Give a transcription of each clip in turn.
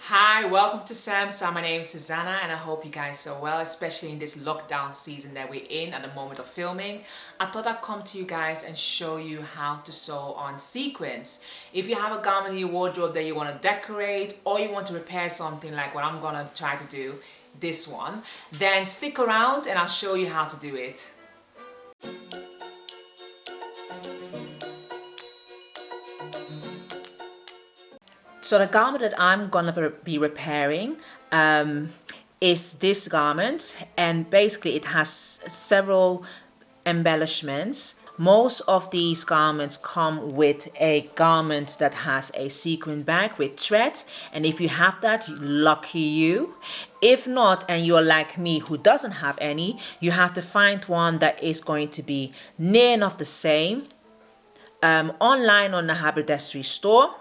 Hi, welcome to Semsah. My name is Susanna and I hope you guys are well, especially in this lockdown season that we're in at the moment of filming. I thought I'd come to you guys and show you how to sew on sequins. If you have a garment in your wardrobe that you want to decorate or you want to repair something like what I'm going to try to do, this one, then stick around and I'll show you how to do it. So the garment that I'm gonna be repairing is this garment, and basically it has several embellishments. Most of these garments come with a garment that has a sequin bag with thread, and if you have that, lucky you. If not, and you're like me who doesn't have any, you have to find one that is going to be near enough the same online on the haberdashery store.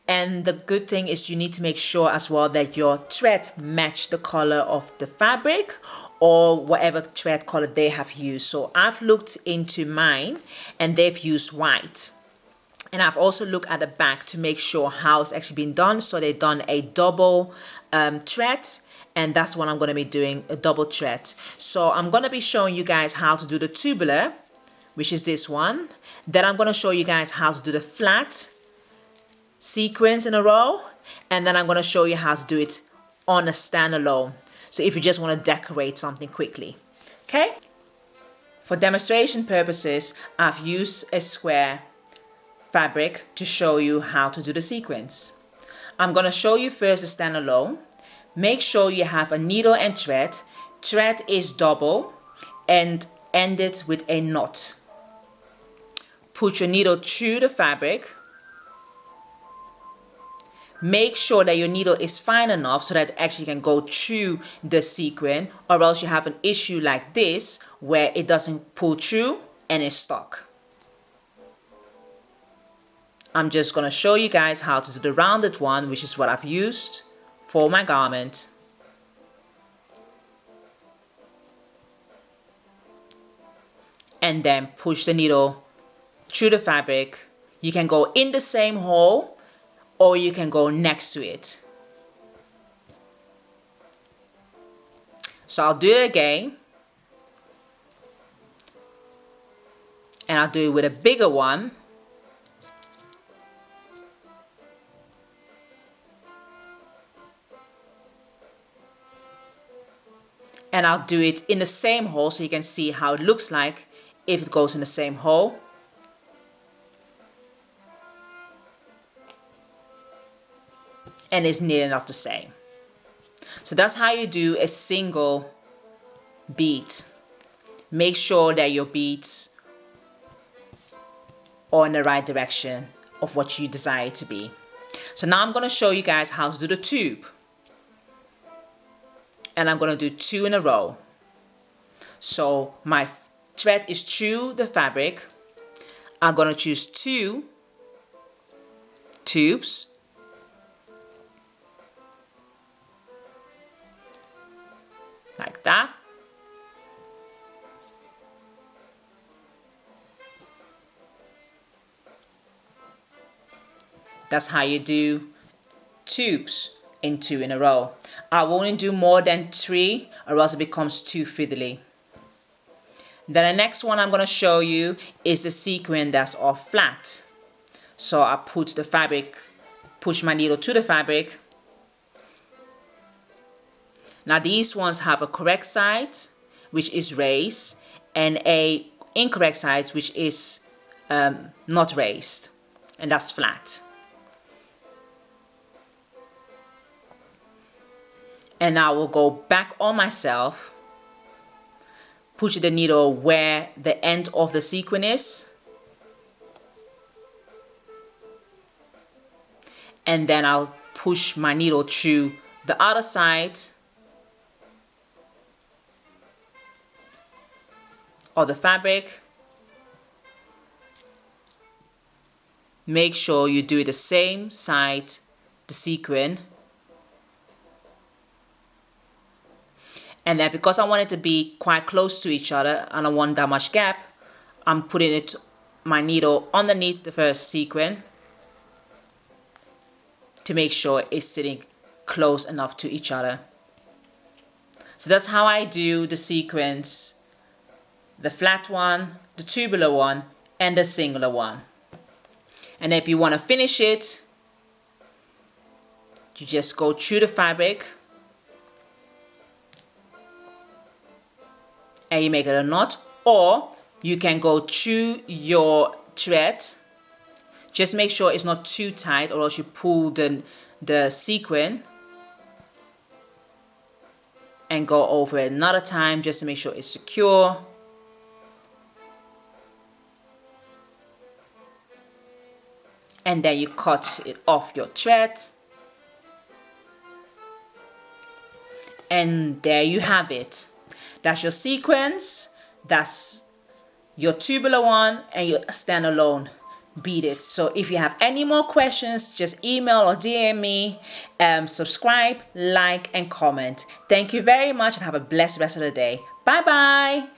And the good thing is you need to make sure as well that your thread match the color of the fabric or whatever thread color they have used. So I've looked into mine and they've used white. And I've also looked at the back to make sure how it's actually been done. So they've done a double thread, and that's what I'm going to be doing, a double thread. So I'm going to be showing you guys how to do the tubular, which is this one. Then I'm going to show you guys how to do the flat sequins in a row, and then I'm going to show you how to do it on a standalone, so if you just want to decorate something quickly. Okay, for demonstration purposes I've used a square fabric to show you how to do the sequins. I'm going to show you first a standalone. Make sure you have a needle and thread. Thread is double and end it with a knot. Put your needle through the fabric. Make sure that your needle is fine enough so that it actually can go through the sequin, or else you have an issue like this where it doesn't pull through and it's stuck. I'm just going to show you guys how to do the rounded one, which is what I've used for my garment. And then push the needle through the fabric. You can go in the same hole or you can go next to it. So I'll do it again, and I'll do it with a bigger one. And I'll do it in the same hole so you can see how it looks like if it goes in the same hole. And it's nearly not the same. So that's how you do a single bead. Make sure that your beads are in the right direction of what you desire it to be. So now I'm going to show you guys how to do the tube. And I'm going to do 2 in a row. So my thread is through the fabric. I'm going to choose 2 tubes. Like that. That's how you do tubes in 2 in a row. I won't do more than 3 or else it becomes too fiddly. Then the next one I'm going to show you is the sequin that's all flat. So I put the fabric, push my needle to the fabric. Now these ones have a correct side, which is raised, and a incorrect side, which is not raised, and that's flat. And now we'll go back on myself, push the needle where the end of the sequin is, and then I'll push my needle through the other side of the fabric. Make sure you do the same side, the sequin. And then because I want it to be quite close to each other and I don't want that much gap, I'm putting my needle underneath the first sequin to make sure it's sitting close enough to each other. So that's how I do the sequins, the flat one, the tubular one, and the singular one. And if you want to finish it, you just go through the fabric and you make it a knot, or you can go through your thread. Just make sure it's not too tight, or else you pull the sequin, and go over it another time just to make sure it's secure. And then you cut it off your thread. And there you have it. That's your sequins, that's your tubular one, and your standalone bead it. So if you have any more questions, just email or DM me. Subscribe, like, and comment. Thank you very much, and have a blessed rest of the day. Bye bye.